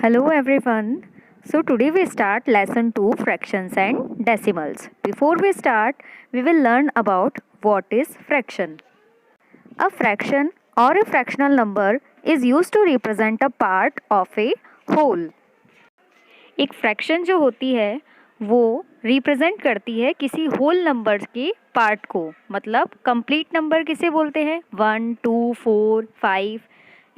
Hello everyone. So today we start lesson 2 fractions and decimals. Before we start, we will learn about what is fraction. A fraction or a fractional number is used to represent a part of a whole. एक fraction जो होती है वो represent करती है किसी whole number के part को, मतलब कंप्लीट नंबर किसे बोलते हैं 1, 2, 4, 5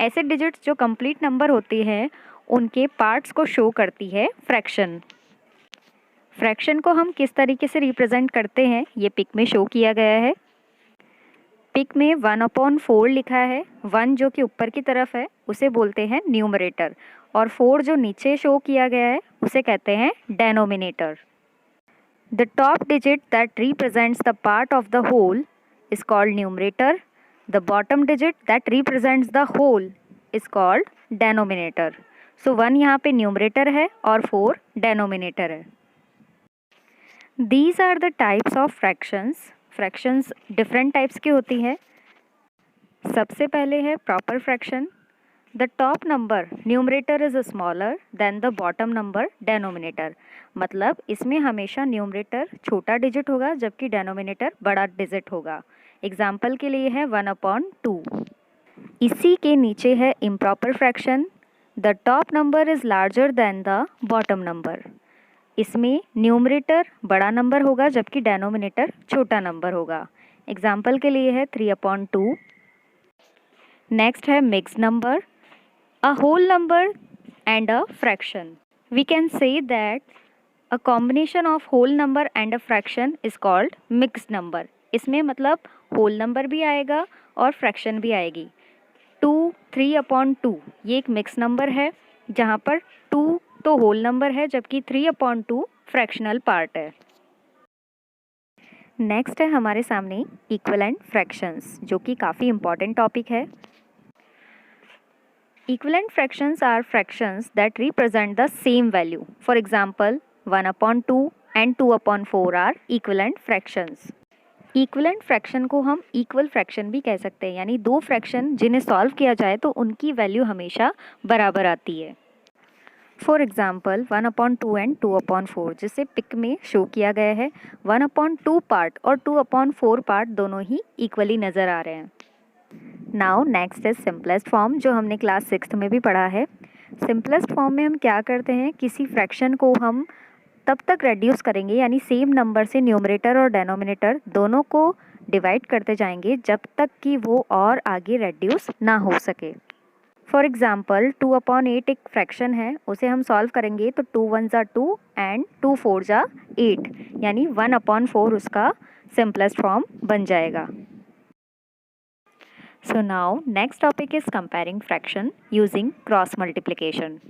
ऐसे डिजिट्स जो कंप्लीट नंबर होते हैं उनके पार्ट्स को शो करती है फ्रैक्शन। फ्रैक्शन को हम किस तरीके से रिप्रेजेंट करते हैं ये पिक में शो किया गया है। पिक में 1/4 लिखा है। 1 जो कि ऊपर की तरफ है उसे बोलते हैं न्यूमरेटर और 4 जो नीचे शो किया गया है उसे कहते हैं denominator. The top digit that represents the part of the whole is called numerator. The bottom digit that represents the whole is called denominator. So 1 यहाँ पे न्यूमरेटर है और 4 डेनोमिनेटर है। These are the types of fractions. Fractions different types की होती हैं। सबसे पहले है proper fraction. The top number numerator is smaller than the bottom number denominator. मतलब इसमें हमेशा न्यूमरेटर छोटा डिजिट होगा जबकि डेनोमिनेटर बड़ा डिजिट होगा। एग्जाम्पल के लिए है 1/2। इसी के नीचे है improper fraction. The top number is larger than the bottom number. इसमें न्यूमरेटर बड़ा नंबर होगा जबकि डेनोमिनेटर छोटा नंबर होगा। एग्जाम्पल के लिए है 3/2। नेक्स्ट है mixed number, a whole number and a fraction. We can say that a combination of whole number and a fraction is called mixed number. इसमें मतलब होल नंबर भी आएगा और फ्रैक्शन भी आएगी। 3/2 ये एक मिक्स नंबर है जहाँ पर 2 तो होल नंबर है जबकि 3/2 फ्रैक्शनल पार्ट है। नेक्स्ट है हमारे सामने इक्विवेलेंट फ्रैक्शंस, जो कि काफ़ी इम्पॉर्टेंट टॉपिक है। Equivalent fractions are fractions that represent the same value. For example 1/2 and 2/4 are equivalent fractions. Equivalent fraction को हम इक्वल फ्रैक्शन भी कह सकते हैं, यानी दो फ्रैक्शन जिन्हें सॉल्व किया जाए तो उनकी वैल्यू हमेशा बराबर आती है। फॉर एग्जाम्पल 1/2 एंड 2/4 जिसे पिक में शो किया गया है। 1/2 पार्ट और 2/4 पार्ट दोनों ही इक्वली नज़र आ रहे हैं। Now next is simplest form, जो हमने क्लास 6 में भी पढ़ा है। सिंपलेस्ट फॉर्म में हम क्या करते हैं, किसी फ्रैक्शन को हम तब तक रेड्यूस करेंगे, यानी सेम नंबर से न्यूमरेटर और डेनोमिनेटर दोनों को डिवाइड करते जाएंगे जब तक कि वो और आगे रेड्यूस ना हो सके। फॉर एग्जाम्पल 2/8 एक फ्रैक्शन है, उसे हम सॉल्व करेंगे तो 2 1 ज़ा 2 एंड 2 4 ज़ा 8, यानी 1/4 उसका सिंपलेस्ट फॉर्म बन जाएगा। So now next topic is comparing fraction using cross multiplication.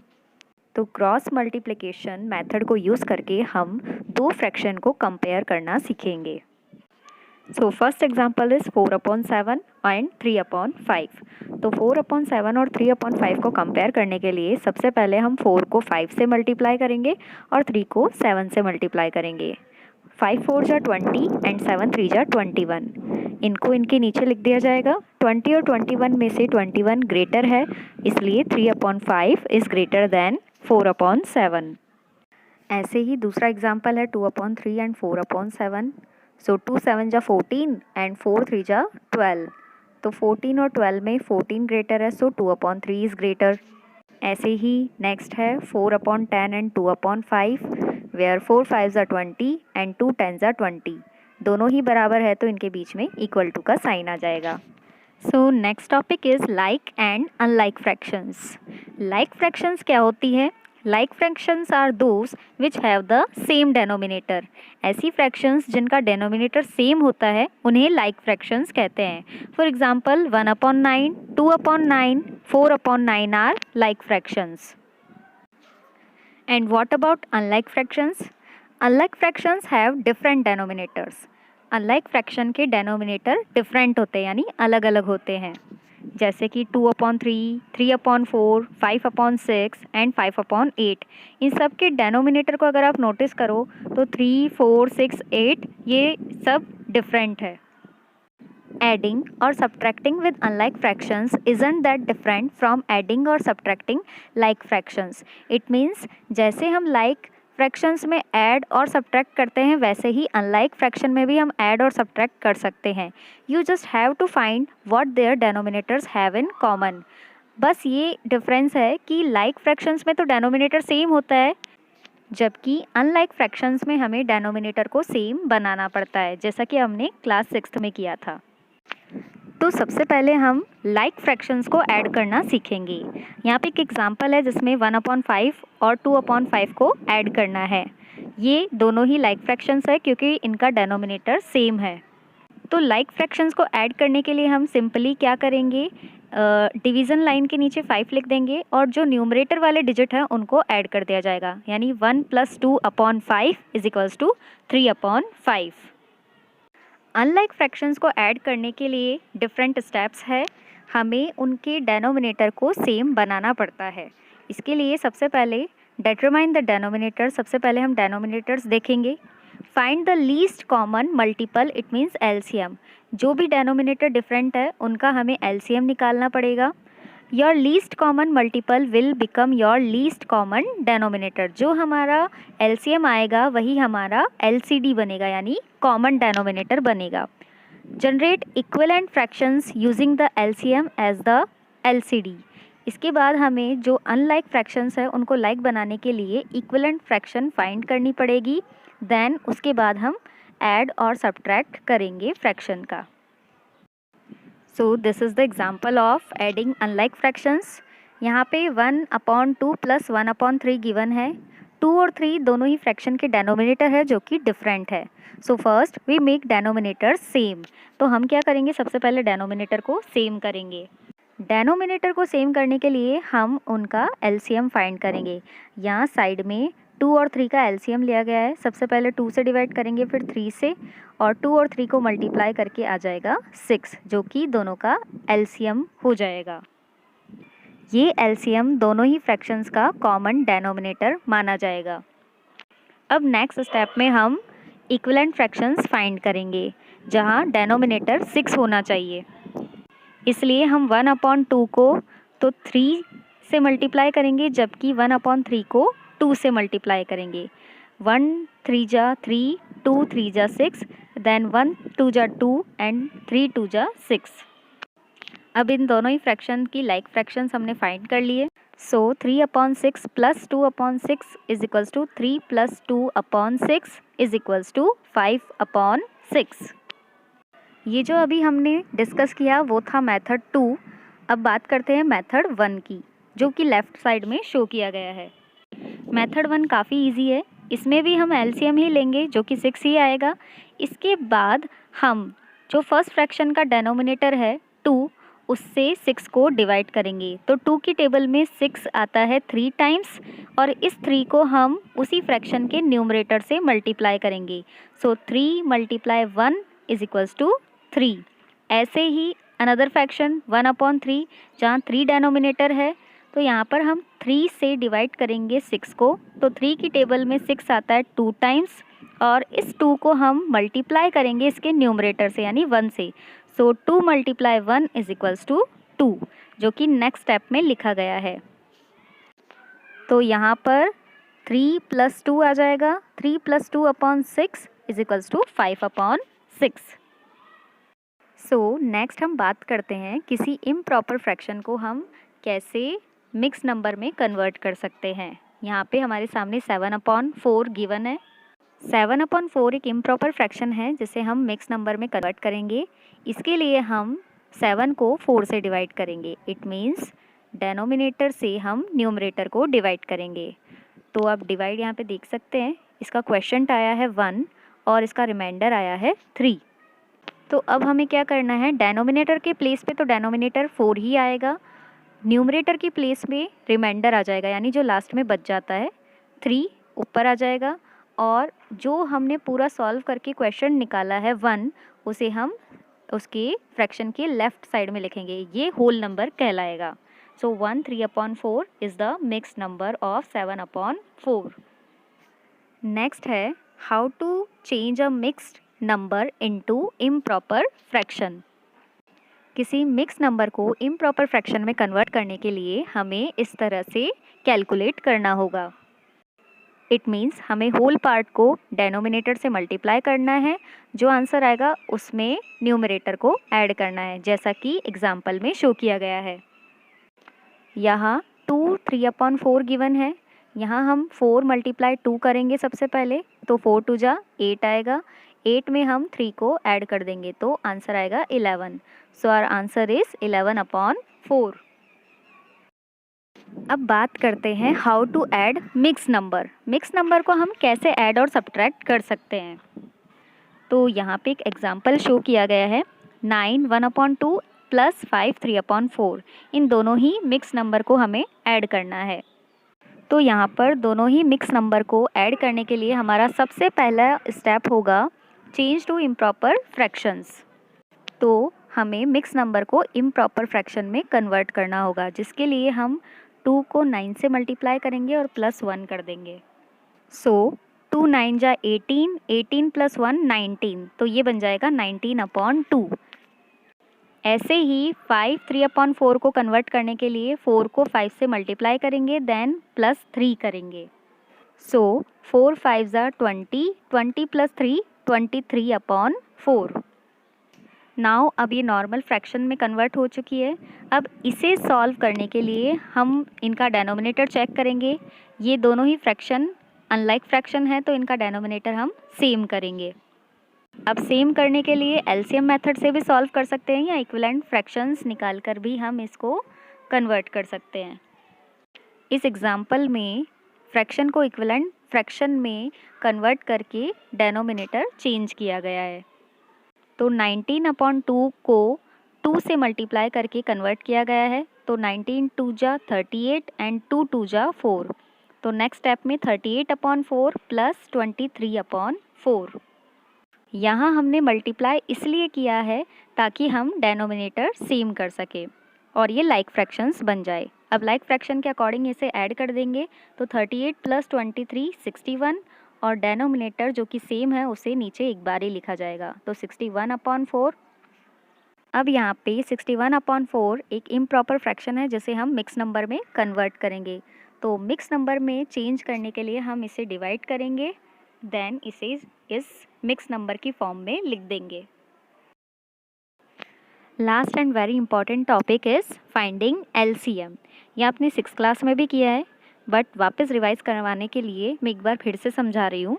तो क्रॉस मल्टीप्लिकेशन मेथड को यूज़ करके हम दो फ्रैक्शन को कंपेयर करना सीखेंगे। So first example is 4/7 and 3/5। तो 4/7 और 3/5 को कंपेयर करने के लिए सबसे पहले हम 4 को 5 से मल्टीप्लाई करेंगे और 3 को 7 से मल्टीप्लाई करेंगे। 5 4 जा 20 एंड 7 3 जा 21। इनको इनके नीचे लिख दिया जाएगा। 20 और 21 में से 21 ग्रेटर है, इसलिए 3/5 इज़ ग्रेटर देन 4/7। ऐसे ही दूसरा एग्जाम्पल है 2/3 एंड 4/7। सो 2 7 जा 14 एंड 4 3 जा 12। तो 14 और 12 में 14 ग्रेटर है, सो 2/3 इज़ ग्रेटर। ऐसे ही नेक्स्ट है 4/10 एंड 2/5, वेयर 4 5 जा 20 एंड 2 10 जा 20। दोनों ही बराबर है तो इनके बीच में इक्वल टू का साइन आ जाएगा। So next topic is like and unlike fractions. Like fractions क्या होती है? Like fractions are those which have the same denominator. ऐसी फ्रैक्शंस जिनका डेनोमिनेटर सेम होता है उन्हें लाइक फ्रैक्शंस कहते हैं। For example 1/9, 2/9, 4/9 are like fractions. And what about unlike fractions? Unlike fractions have different denominators. Unlike fraction के denominator different होते हैं, यानी अलग अलग होते हैं, जैसे कि 2/3, 3/4, 5/6 एंड 5/8। इन सब के डेनोमिनेटर को अगर आप नोटिस करो तो 3 4 6 8 ये सब डिफरेंट है। Adding or subtracting with unlike fractions isn't that different from adding or subtracting like fractions. It means जैसे हम like फ्रैक्शंस में ऐड और सब्ट्रैक्ट करते हैं वैसे ही अनलाइक फ्रैक्शन में भी हम ऐड और सब्ट्रैक्ट कर सकते हैं. You just have to find what their denominators have in common. बस ये डिफरेंस है कि लाइक फ्रैक्शंस में तो डेनोमिनेटर सेम होता है, जबकि अनलाइक फ्रैक्शंस में हमें डेनोमिनेटर को सेम बनाना पड़ता है, जैसा कि हमने क्लास 6 में किया था. तो सबसे पहले हम लाइक फ्रैक्शंस को ऐड करना सीखेंगे. यहाँ पे एक एग्जांपल है जिसमें 1/5 और 2/5 को ऐड करना है. ये दोनों ही लाइक फ्रैक्शंस है क्योंकि इनका डेनोमिनेटर सेम है. तो लाइक फ्रैक्शंस को ऐड करने के लिए हम सिंपली क्या करेंगे, डिवीज़न लाइन के नीचे 5 लिख देंगे और जो न्यूमरेटर वाले डिजिट हैं उनको ऐड कर दिया जाएगा. यानी 1 + 2/5 = 3/5. अनलाइक फ्रैक्शंस को ऐड करने के लिए डिफरेंट स्टेप्स है. हमें उनके डेनोमिनेटर को सेम बनाना पड़ता है. इसके लिए सबसे पहले डिटरमाइन द डेनोमिनेटर. सबसे पहले हम डेनोमिनेटर्स देखेंगे. Find the least common multiple, it means LCM. जो भी डेनोमिनेटर डिफरेंट है उनका हमें एलसीएम निकालना पड़ेगा. Your least common multiple will become your least common denominator. जो हमारा एलसीएम आएगा वही हमारा एलसीडी बनेगा, यानी कॉमन डेनोमिनेटर बनेगा. Generate equivalent fractions using the LCM as the LCD. इसके बाद हमें जो अनलाइक फ्रैक्शंस है उनको लाइक बनाने के लिए इक्विवेलेंट फ्रैक्शन फाइंड करनी पड़ेगी. देन उसके बाद हम ऐड और सब्ट्रैक्ट करेंगे फ्रैक्शन का. So this is the example of adding unlike fractions. यहाँ पे 1/2 + 1/3 गिवन है. 2 और 3 दोनों ही फ्रैक्शन के डेनोमिनेटर है जो कि डिफरेंट है. So first we make denominator same. तो हम क्या करेंगे, सबसे पहले डेनोमिनेटर को सेम करेंगे. डेनोमिनेटर को सेम करने के लिए हम उनका एलसीएम फाइंड करेंगे. यहाँ साइड में 2 और 3 का एलसीएम लिया गया है. सबसे पहले 2 से डिवाइड करेंगे, फिर 3 से, और 2 और 3 को मल्टीप्लाई करके आ जाएगा 6, जो कि दोनों का एलसीएम हो जाएगा. ये एलसीएम दोनों ही फ्रैक्शंस का कॉमन डेनोमिनेटर माना जाएगा. अब नेक्स्ट स्टेप में हम इक्विवेलेंट फ्रैक्शंस फाइंड करेंगे जहाँ डेनोमिनेटर 6 होना चाहिए. इसलिए हम 1/2 को तो 3 से मल्टीप्लाई करेंगे, जबकि 1/3 को 2 से मल्टीप्लाई करेंगे. 1 3 जा 3, 2 3 जा 6, देन 1 2 जा 2 एंड 3 2 जा 6. अब इन दोनों ही फ्रैक्शन की लाइक फ्रैक्शंस हमने फाइंड कर लिए. सो 3/6 + 2/6 = 3 + 2/6 = 5/6. ये जो अभी हमने डिस्कस किया वो था मेथड 2. अब बात करते हैं मेथड 1 की, जो कि लेफ़्ट साइड में शो किया गया है. मेथड 1 काफ़ी इजी है. इसमें भी हम एलसीएम ही लेंगे जो कि 6 ही आएगा. इसके बाद हम जो फर्स्ट फ्रैक्शन का डेनोमिनेटर है 2, उससे 6 को डिवाइड करेंगे. तो 2 की टेबल में 6 आता है 3 टाइम्स, और इस 3 को हम उसी फ्रैक्शन के न्यूमरेटर से मल्टीप्लाई करेंगे. सो 3 × 1 = 3. ऐसे ही अनदर फ्रैक्शन 1/3, जहाँ 3 डेनोमिनेटर है, तो यहाँ पर हम 3 से डिवाइड करेंगे 6 को. तो 3 की टेबल में 6 आता है 2 टाइम्स, और इस 2 को हम मल्टीप्लाई करेंगे इसके न्यूमरेटर से, यानी 1 से. सो 2 × 1 = 2, जो कि नेक्स्ट स्टेप में लिखा गया है. तो यहाँ पर 3 + 2 आ जाएगा. 3 + 2/6 = 5/6. सो नेक्स्ट हम बात करते हैं किसी इम्प्रॉपर फ्रैक्शन को हम कैसे मिक्स नंबर में कन्वर्ट कर सकते हैं. यहाँ पे हमारे सामने 7/4 गिवन है. 7/4 एक इम्प्रॉपर फ्रैक्शन है जिसे हम मिक्स नंबर में कन्वर्ट करेंगे. इसके लिए हम 7 को 4 से डिवाइड करेंगे. इट मीन्स डेनोमिनेटर से हम न्यूमरेटर को डिवाइड करेंगे. तो आप डिवाइड यहाँ पे देख सकते हैं. इसका क्वेश्चन आया है 1 और इसका रिमाइंडर आया है 3. तो अब हमें क्या करना है, डेनोमिनेटर के प्लेस पे तो डेनोमिनेटर 4 ही आएगा. न्यूमरेटर की प्लेस में रिमाइंडर आ जाएगा, यानी जो लास्ट में बच जाता है 3 ऊपर आ जाएगा. और जो हमने पूरा सॉल्व करके क्वेश्चन निकाला है 1, उसे हम उसके फ्रैक्शन के लेफ़्ट साइड में लिखेंगे. ये होल नंबर कहलाएगा. So 1 3/4 is the mix number of 7/4. Next है how to change a mixed number into improper fraction. किसी मिक्स नंबर को इम्प्रॉपर फ्रैक्शन में कन्वर्ट करने के लिए हमें इस तरह से कैलकुलेट करना होगा। इट मीन्स हमें होल पार्ट को डेनोमिनेटर से मल्टीप्लाई करना है, जो आंसर आएगा उसमें न्यूमरेटर को ऐड करना है, जैसा कि एग्जाम्पल में शो किया गया है। यहाँ 2 3/4 गिवन है। यहाँ हम 4 × 2 करेंगे सबसे पहले, तो 4 2 जा 8 आएगा। 8 में हम 3 को ऐड कर देंगे तो आंसर आएगा 11। So our answer is 11/4। अब बात करते हैं how to add mix number. Mix number को हम कैसे ऐड और सब्ट्रैक्ट कर सकते हैं। तो यहाँ पे एक एग्जांपल शो किया गया है, 9 1/2 + 5 3/4। इन दोनों ही मिक्स नंबर को हमें ऐड करना है। तो यहाँ पर दोनों ही मिक्स नंबर को ऐड करने के लिए हमारा सबसे पहला स्टेप होगा चेंज टू इम्प्रॉपर फ्रैक्शंस। तो हमें मिक्स नंबर को इम्प्रॉपर फ्रैक्शन में कन्वर्ट करना होगा, जिसके लिए हम 2 को 9 से मल्टीप्लाई करेंगे और +1 कर देंगे। सो 2 9 जा 18, 18 + 1 19, तो ये बन जाएगा 19/2। ऐसे ही 5 3/4 को कन्वर्ट करने के लिए 4 को 5 से मल्टीप्लाई करेंगे, देन +3 करेंगे। सो 4 5 जा 20, 20 + 3 23/4। नाउ अब ये नॉर्मल फ्रैक्शन में कन्वर्ट हो चुकी है। अब इसे सॉल्व करने के लिए हम इनका डेनोमिनेटर चेक करेंगे। ये दोनों ही फ्रैक्शन अनलाइक फ्रैक्शन है, तो इनका डेनोमिनेटर हम सेम करेंगे। अब सेम करने के लिए एलसीएम मेथड से भी सॉल्व कर सकते हैं, या इक्विवेलेंट फ्रैक्शंस निकाल कर भी हम इसको कन्वर्ट कर सकते हैं। इस एग्जाम्पल में फ्रैक्शन को इक्विवेलेंट फ्रैक्शन में कन्वर्ट करके डेनोमिनेटर चेंज किया गया है। तो 19/2 को 2 से मल्टीप्लाई करके कन्वर्ट किया गया है, तो 19 2 जा 38 एंड 2 2 जा 4। तो नेक्स्ट स्टेप में 38/4 + 23/4। यहाँ हमने मल्टीप्लाई इसलिए किया है ताकि हम डेनोमिनेटर सेम कर सके और ये लाइक फ्रैक्शंस बन जाए। अब लाइक फ्रैक्शन के अकॉर्डिंग इसे ऐड कर देंगे, तो 38 + 23 61, और डेनोमिनेटर जो कि सेम है उसे नीचे एक बार ही लिखा जाएगा, तो 61/4। अब यहाँ पे 61/4 एक इम्प्रॉपर फ्रैक्शन है जिसे हम मिक्स नंबर में कन्वर्ट करेंगे। तो मिक्स नंबर में चेंज करने के लिए हम इसे डिवाइड करेंगे, देन इसे इस मिक्स नंबर की फॉर्म में लिख देंगे। Last and very important topic is finding LCM. यह आपने 6th क्लास में भी किया है, बट वापस रिवाइज करवाने के लिए मैं एक बार फिर से समझा रही हूँ।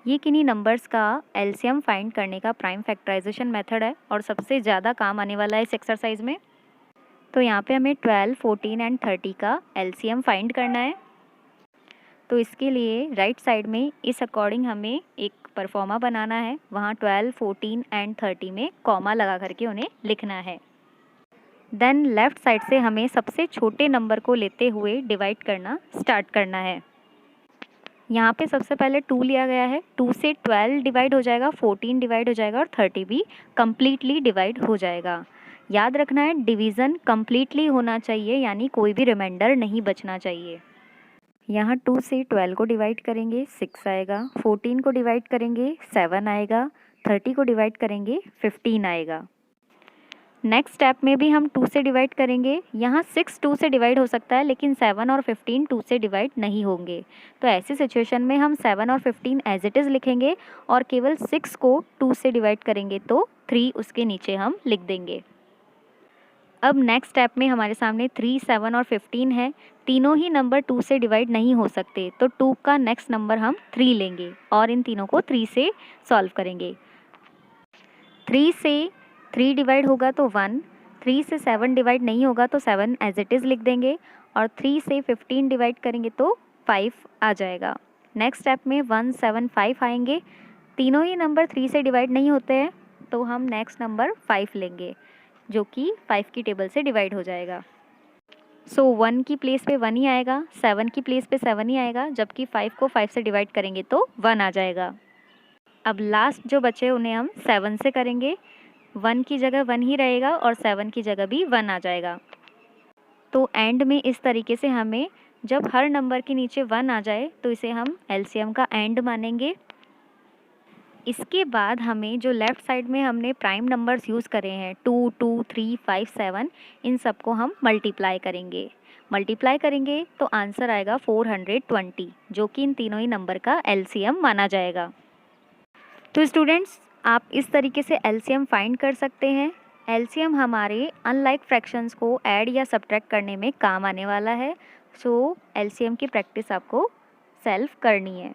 ये किन्हीं नंबर्स का एलसीएम फाइंड करने का प्राइम फैक्टराइजेशन मेथड है और सबसे ज़्यादा काम आने वाला है इस एक्सरसाइज में। तो यहाँ पे हमें 12, 14 एंड 30 का एलसीएम फाइंड करना है। तो इसके लिए राइट साइड में इस अकॉर्डिंग हमें एक परफॉर्मा बनाना है, वहाँ 12, 14 एंड 30 में कॉमा लगा करके उन्हें लिखना है। देन लेफ़्ट साइड से हमें सबसे छोटे नंबर को लेते हुए डिवाइड करना स्टार्ट करना है। यहाँ पे सबसे पहले 2 लिया गया है, 2 से 12 डिवाइड हो जाएगा, 14 डिवाइड हो जाएगा और 30 भी कम्प्लीटली डिवाइड हो जाएगा। याद रखना है डिवीज़न कम्प्लीटली होना चाहिए, यानी कोई भी रिमाइंडर नहीं बचना चाहिए। यहाँ 2 से 12 को डिवाइड करेंगे 6 आएगा, 14 को डिवाइड करेंगे 7 आएगा, 30 को डिवाइड करेंगे 15 आएगा। नेक्स्ट स्टेप में भी हम 2 से डिवाइड करेंगे। यहाँ 6 2 से डिवाइड हो सकता है, लेकिन 7 और 15 2 से डिवाइड नहीं होंगे। तो ऐसी सिचुएशन में हम 7 और 15 एज इट इज़ लिखेंगे और केवल 6 को 2 से डिवाइड करेंगे तो 3 उसके नीचे हम लिख देंगे। अब नेक्स्ट स्टेप में हमारे सामने 3, 7 और 15 है। तीनों ही नंबर 2 से डिवाइड नहीं हो सकते, तो 2 का नेक्स्ट नंबर हम 3 लेंगे और इन तीनों को 3 से सॉल्व करेंगे। 3 से 3 डिवाइड होगा तो 1, 3 से 7 डिवाइड नहीं होगा तो 7 एज इट इज़ लिख देंगे और 3 से 15 डिवाइड करेंगे तो 5 आ जाएगा। नेक्स्ट स्टेप में 1, 7, 5 आएंगे। तीनों ही नंबर 3 से डिवाइड नहीं होते हैं, तो हम नेक्स्ट नंबर 5 लेंगे जो कि 5 की टेबल से डिवाइड हो जाएगा। सो 1 की प्लेस पे 1 ही आएगा, 7 की प्लेस पे 7 ही आएगा, जबकि 5 को 5 से डिवाइड करेंगे तो 1 आ जाएगा। अब लास्ट जो बचे उन्हें हम 7 से करेंगे। 1 की जगह 1 ही रहेगा और 7 की जगह भी 1 आ जाएगा। तो एंड में इस तरीके से हमें जब हर नंबर के नीचे 1 आ जाए तो इसे हम एलसीएम का एंड मानेंगे। इसके बाद हमें जो लेफ़्ट साइड में हमने प्राइम नंबर्स यूज़ करे हैं 2, 2, 3, 5, 7, इन सबको हम मल्टीप्लाई करेंगे तो आंसर आएगा 420, जो कि इन तीनों ही नंबर का एलसीएम माना जाएगा। तो स्टूडेंट्स, आप इस तरीके से एलसीएम फाइंड कर सकते हैं। एलसीएम हमारे अनलाइक फ्रैक्शंस को ऐड या सब्ट्रैक्ट करने में काम आने वाला है। सो एलसीएम की प्रैक्टिस आपको सेल्फ करनी है।